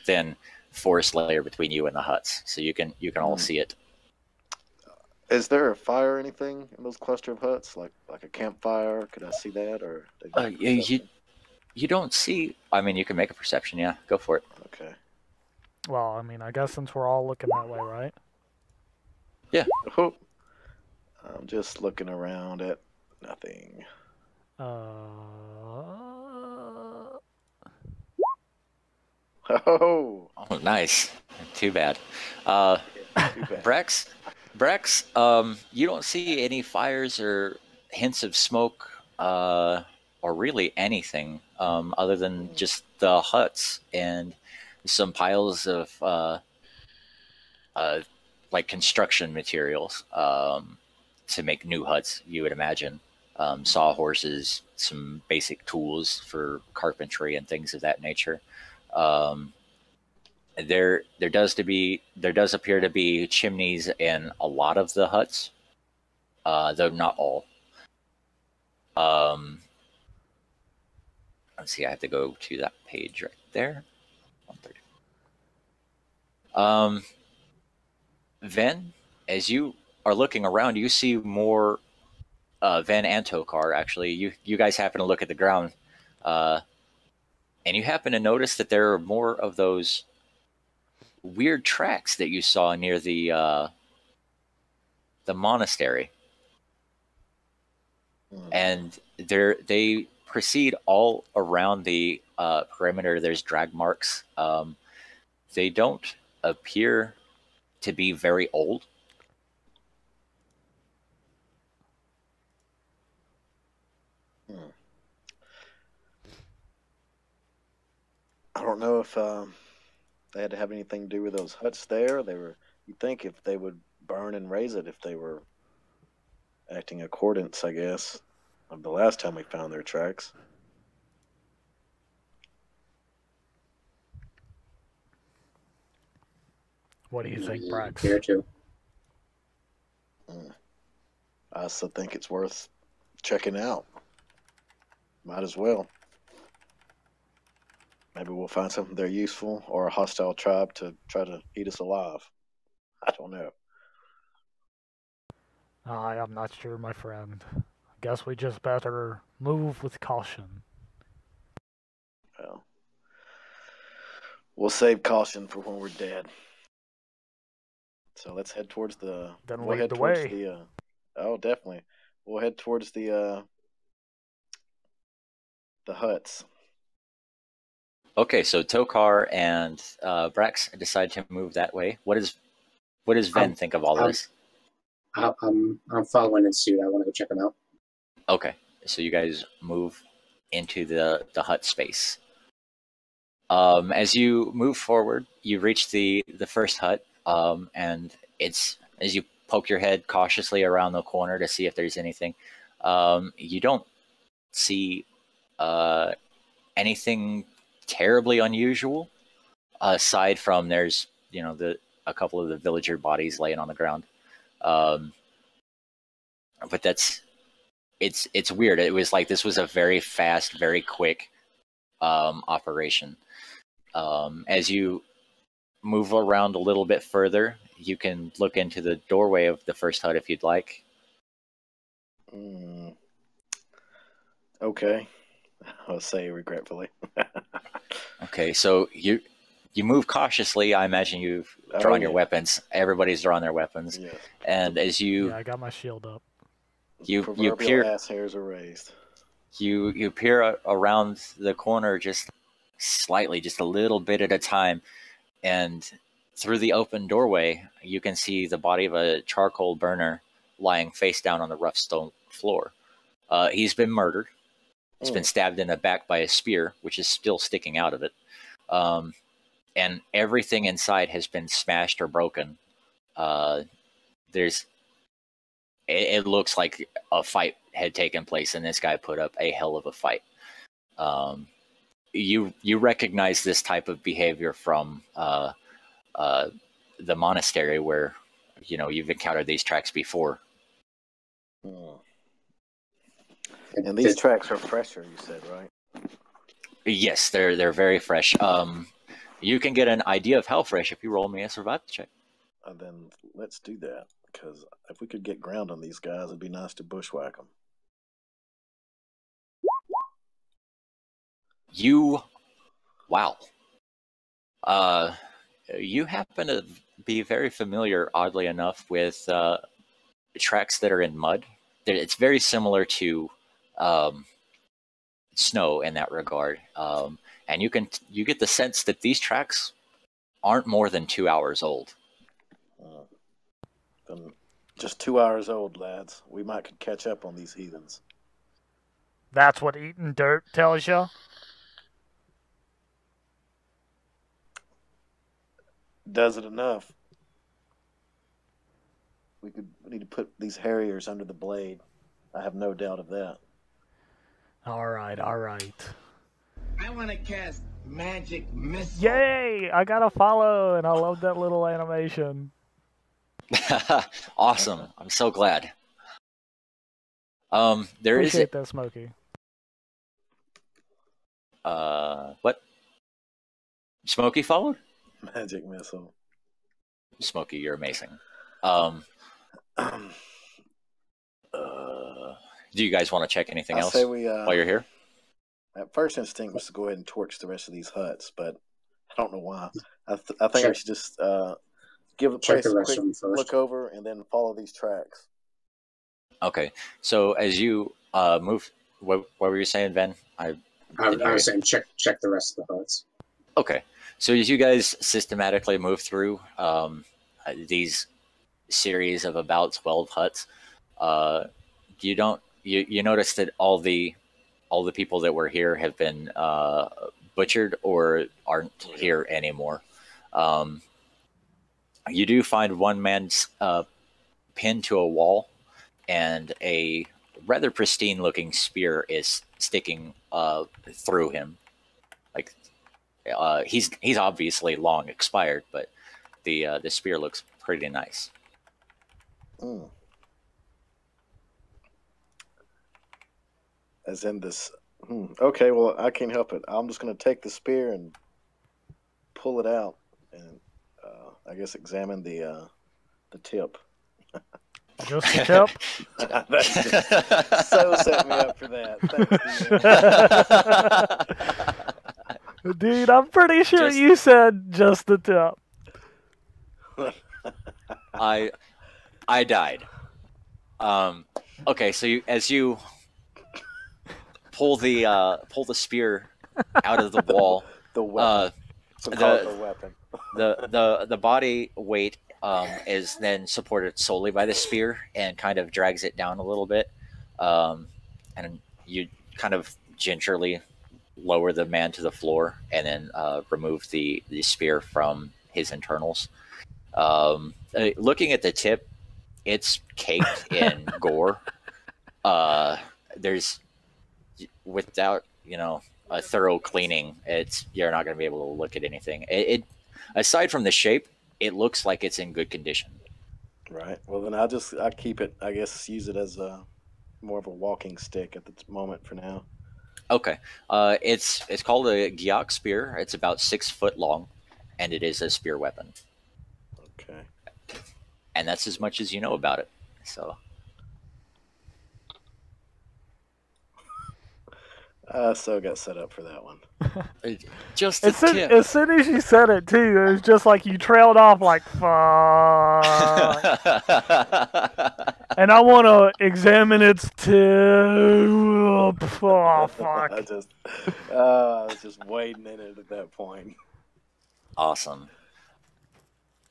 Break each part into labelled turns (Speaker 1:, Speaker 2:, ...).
Speaker 1: thin forest layer between you and the huts, so you can all see it.
Speaker 2: Is there a fire or anything in those cluster of huts, like a campfire? Could I see that, or
Speaker 1: You you don't see. I mean, you can make a perception. Yeah, go for it.
Speaker 2: Okay.
Speaker 3: Well, I mean, I guess since we're all looking that way, right?
Speaker 1: Yeah.
Speaker 2: Oh, I'm just looking around at nothing. Oh,
Speaker 1: Oh, nice. Too bad.
Speaker 2: yeah, too bad.
Speaker 1: Brex, you don't see any fires or hints of smoke, or really anything, other than just the huts and some piles of like construction materials, to make new huts. You would imagine, sawhorses, some basic tools for carpentry and things of that nature. Um, there does appear to be chimneys in a lot of the huts, though not all. Let's see, I have to go to that page right there. 130. Ven, as you are looking around, you see more. Ven and Tokar, actually, you guys happen to look at the ground, and you happen to notice that there are more of those weird tracks that you saw near the monastery. And they proceed all around the perimeter. There's drag marks. They don't appear to be very old.
Speaker 2: I don't know if they had to have anything to do with those huts there. You'd think if they would burn and raise it if they were acting accordance, I guess, of the last time we found their tracks.
Speaker 3: What do you think, Brax?
Speaker 4: Here too.
Speaker 2: I also think it's worth checking out. Might as well. Maybe we'll find something there useful, or a hostile tribe to try to eat us alive. I don't know.
Speaker 3: I am not sure, my friend. I guess we just better move with caution.
Speaker 2: Well, we'll save caution for when we're dead. So let's head towards the.
Speaker 3: Then
Speaker 2: we'll
Speaker 3: lead
Speaker 2: head
Speaker 3: the
Speaker 2: towards
Speaker 3: way.
Speaker 2: the. Oh, definitely. We'll head towards the huts.
Speaker 1: Okay, so Tokar and Brax decide to move that way. What does Ven think of all this?
Speaker 4: I'm following in suit. I want to go check them out.
Speaker 1: Okay, so you guys move into the hut space. As you move forward, you reach the first hut, and it's as you poke your head cautiously around the corner to see if there's anything. You don't see anything terribly unusual, aside from there's a couple of the villager bodies laying on the ground. But it's weird. It was like this was a very fast, very quick operation. As you move around a little bit further, you can look into the doorway of the first hut if you'd like.
Speaker 2: Okay, I'll say regretfully.
Speaker 1: Okay, so you move cautiously. I imagine you've drawn your weapons. Everybody's drawn their weapons, and as you
Speaker 3: I got my shield up.
Speaker 1: You
Speaker 2: peer ass hairs are raised.
Speaker 1: You peer around the corner just slightly, just a little bit at a time, and through the open doorway, you can see the body of a charcoal burner lying face down on the rough stone floor. He's been murdered. He's been stabbed in the back by a spear, which is still sticking out of it. And everything inside has been smashed or broken. It looks like a fight had taken place, and this guy put up a hell of a fight. You recognize this type of behavior from the monastery, where you've encountered these tracks before.
Speaker 2: And these tracks are fresher, you said, right?
Speaker 1: Yes, they're very fresh. You can get an idea of how fresh if you roll me a survival check.
Speaker 2: Then let's do that, because if we could get ground on these guys, it'd be nice to bushwhack them.
Speaker 1: Wow. You happen to be very familiar, oddly enough, with tracks that are in mud. It's very similar to snow in that regard, and you get the sense that these tracks aren't more than 2 hours old.
Speaker 2: Then just 2 hours old, lads. We might could catch up on these heathens.
Speaker 3: That's what eating dirt tells you?
Speaker 2: Does it enough? We need to put these harriers under the blade. I have no doubt of that.
Speaker 3: All right.
Speaker 5: I want to cast magic missile.
Speaker 3: Yay! I got a follow, and I love that little animation.
Speaker 1: Awesome. I'm so glad. There is
Speaker 3: Appreciate that, Smokey.
Speaker 1: What? Smokey followed?
Speaker 2: Magic missile.
Speaker 1: Smokey, you're amazing. Do you guys want to check anything else
Speaker 2: say we,
Speaker 1: while you're here?
Speaker 2: That first instinct was to go ahead and torch the rest of these huts, but I don't know why. I think we should just give the place a quick look over and then follow these tracks.
Speaker 1: Okay. So as you move, what were you saying, Ben?
Speaker 4: I was saying check the rest of the huts.
Speaker 1: Okay. So as you guys systematically move through these series of about 12 huts, you notice that all the people that were here have been butchered or aren't here anymore. You do find one man's pinned to a wall, and a rather pristine looking spear is sticking through him. Like he's obviously long expired, but the spear looks pretty nice.
Speaker 2: Mm. As in this. Okay, well, I can't help it. I'm just going to take the spear and pull it out, and I guess examine the tip.
Speaker 3: Just the tip?
Speaker 2: That's just so set me up for that. Thanks,
Speaker 3: Dude, I'm pretty sure you said just the tip.
Speaker 1: I died. Okay, so as you pull the spear out of the wall,
Speaker 2: the weapon. The weapon.
Speaker 1: the body weight is then supported solely by the spear and kind of drags it down a little bit, and you kind of gingerly lower the man to the floor and then remove the spear from his internals. Looking at the tip, it's caked in gore. There's, without a thorough cleaning, you're not going to be able to look at anything. It aside from the shape, it looks like it's in good condition.
Speaker 2: Right. Well, then I keep it. I guess use it as more of a walking stick at the moment for now.
Speaker 1: Okay. It's called a Gyok spear. It's about 6 foot long, and it is a spear weapon.
Speaker 2: Okay.
Speaker 1: And that's as much as you know about it. So.
Speaker 2: So got set up for that one.
Speaker 1: Just
Speaker 3: as soon as you said it too, it was just like you trailed off like fuck. And I want to examine its tip. Oh fuck!
Speaker 2: I was just wading in it at that point.
Speaker 1: Awesome.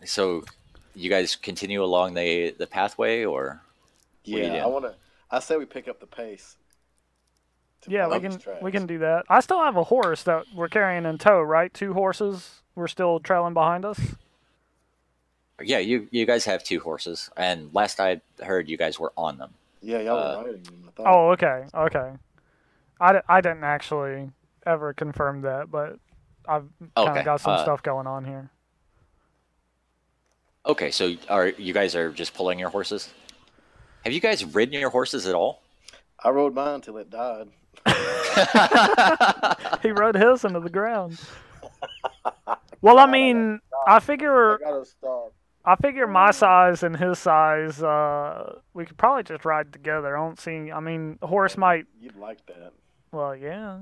Speaker 1: So, you guys continue along the pathway, or?
Speaker 2: Yeah, I say we pick up the pace.
Speaker 3: Yeah, we can do that. I still have a horse that we're carrying in tow, right? 2 horses we're still trailing behind us.
Speaker 1: Yeah, you guys have 2 horses, and last I heard, you guys were on them.
Speaker 2: Yeah, y'all were riding them.
Speaker 3: Oh, okay. I didn't actually ever confirm that, but I've kind of got some stuff going on here.
Speaker 1: Okay, so you guys are just pulling your horses? Have you guys ridden your horses at all?
Speaker 2: I rode mine until it died.
Speaker 3: He rode his into the ground. Well, I mean, I figure.
Speaker 2: I gotta stop.
Speaker 3: I figure my size and his size, we could probably just ride together. I don't see. I mean, a horse might.
Speaker 2: You'd like that.
Speaker 3: Well, yeah,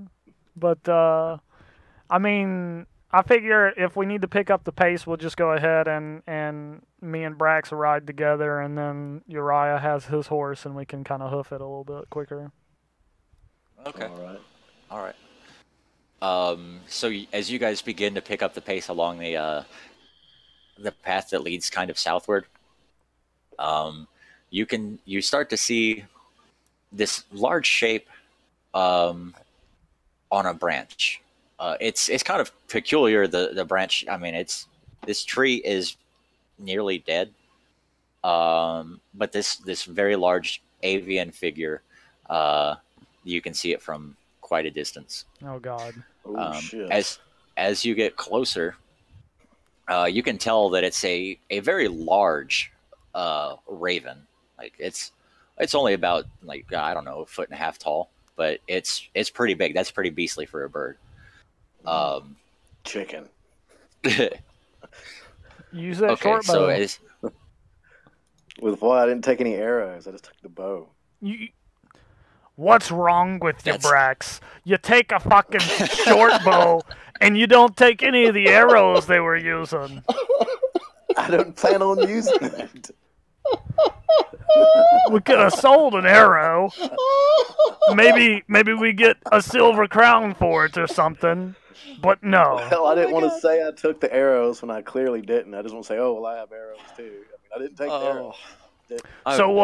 Speaker 3: but I mean, I figure if we need to pick up the pace, we'll just go ahead and me and Brax ride together, and then Uriah has his horse, and we can kind of hoof it a little bit quicker.
Speaker 1: Okay.
Speaker 2: All right.
Speaker 1: So as you guys begin to pick up the pace along the path that leads kind of southward, you start to see this large shape on a branch. It's kind of peculiar. The branch. I mean, this tree is nearly dead, but this very large avian figure, you can see it from quite a distance.
Speaker 3: Oh God!
Speaker 2: Shit.
Speaker 1: As you get closer, you can tell that it's a very large raven. Like it's only about like I don't know, 1.5 feet tall, but it's pretty big. That's pretty beastly for a bird.
Speaker 2: Chicken.
Speaker 3: Use that
Speaker 1: Okay,
Speaker 3: short bow.
Speaker 1: so as
Speaker 2: With what? I didn't take any arrows. I just took the bow.
Speaker 3: What's wrong with you, Brax? You take a fucking short bow and you don't take any of the arrows they were using.
Speaker 2: I don't plan on using it.
Speaker 3: We could have sold an arrow. Maybe we get a silver crown for it or something. But no.
Speaker 2: Hell, I didn't want to say I took the arrows when I clearly didn't. I just want to say, oh, well, I have arrows too. I mean, I didn't take the arrows.
Speaker 3: So,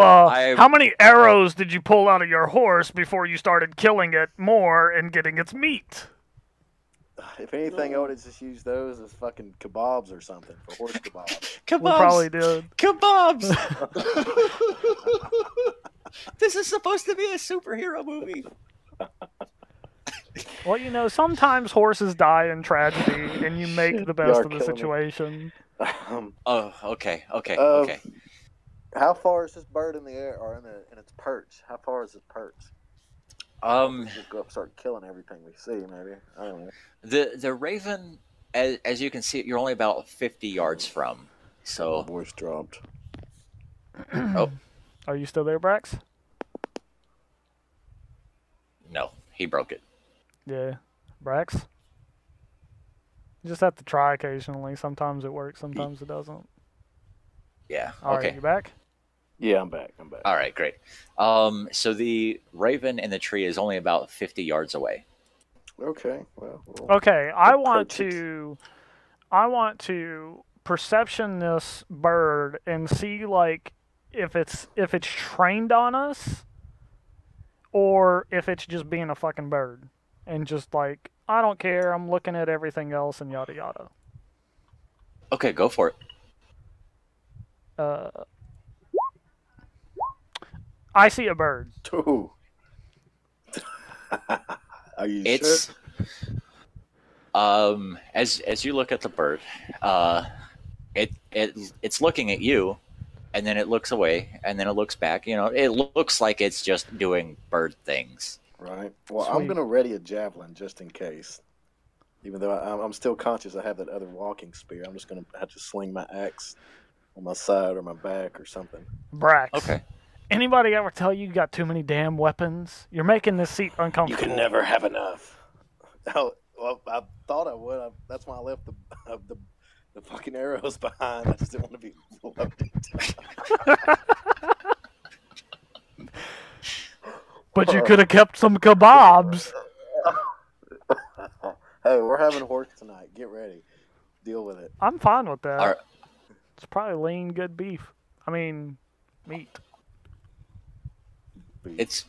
Speaker 3: how many arrows did you pull out of your horse before you started killing it more and getting its meat?
Speaker 2: If anything, I would have just used those as fucking kebabs or something for horse kebabs.
Speaker 3: We probably did.
Speaker 1: Kebabs! This is supposed to be a superhero movie.
Speaker 3: Well, you know, sometimes horses die in tragedy, and you make the best of the situation.
Speaker 1: Okay.
Speaker 2: How far is this bird in the air or in its perch? How far is its perch? Just go up and start killing everything we see, maybe. I don't know.
Speaker 1: The raven, as you can see, you're only about 50 yards from. So
Speaker 2: my voice dropped.
Speaker 1: Oh,
Speaker 3: are you still there, Brax?
Speaker 1: No, he broke it.
Speaker 3: Yeah, Brax. You just have to try occasionally. Sometimes it works, sometimes it doesn't.
Speaker 1: Yeah.
Speaker 3: All
Speaker 1: okay.
Speaker 3: right, you back?
Speaker 2: Yeah, I'm back.
Speaker 1: All right, great. So the raven in the tree is only about 50 yards away.
Speaker 2: Okay. Well.
Speaker 3: Okay, I want to perception this bird and see like if it's trained on us or if it's just being a fucking bird and just like I don't care. I'm looking at everything else and yada yada.
Speaker 1: Okay, go for it.
Speaker 3: I see a bird.
Speaker 2: Ooh. Are you
Speaker 1: It's
Speaker 2: sure?
Speaker 1: As you look at the bird, it's looking at you, and then it looks away, and then it looks back. You know, it looks like it's just doing bird things.
Speaker 2: Right. Well,
Speaker 3: Sweet.
Speaker 2: I'm gonna ready a javelin just in case. Even though I'm still conscious I have that other walking spear, I'm just gonna have to swing my axe on my side or my back or something.
Speaker 3: Brax.
Speaker 1: Okay.
Speaker 3: Anybody ever tell you got too many damn weapons? You're making this seat uncomfortable.
Speaker 2: You can never have enough. Oh, well, I thought I would. That's why I left the fucking arrows behind. I just didn't want to be loaded.
Speaker 3: But you could have kept some kebabs.
Speaker 2: Hey, we're having horse tonight. Get ready. Deal with it.
Speaker 3: I'm fine with that.
Speaker 1: All right.
Speaker 3: It's probably lean, good beef. I mean, meat.
Speaker 1: It's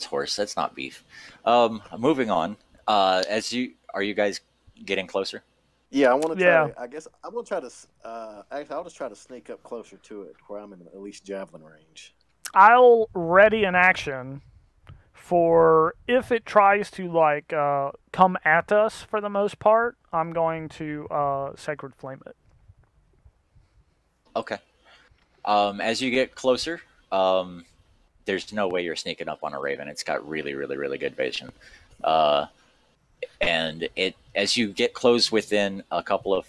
Speaker 1: horse. That's not beef. Moving on. Are you guys getting closer?
Speaker 2: Yeah, I want to try.
Speaker 3: Yeah.
Speaker 2: I guess I'm gonna try to. Actually, I'll just try to sneak up closer to it, where I'm in at least javelin range.
Speaker 3: I'll ready an action for if it tries to like come at us. For the most part, I'm going to sacred flame it.
Speaker 1: Okay. As you get closer, there's no way you're sneaking up on a raven. It's got really, really, really good vision. and it, as you get close within a couple of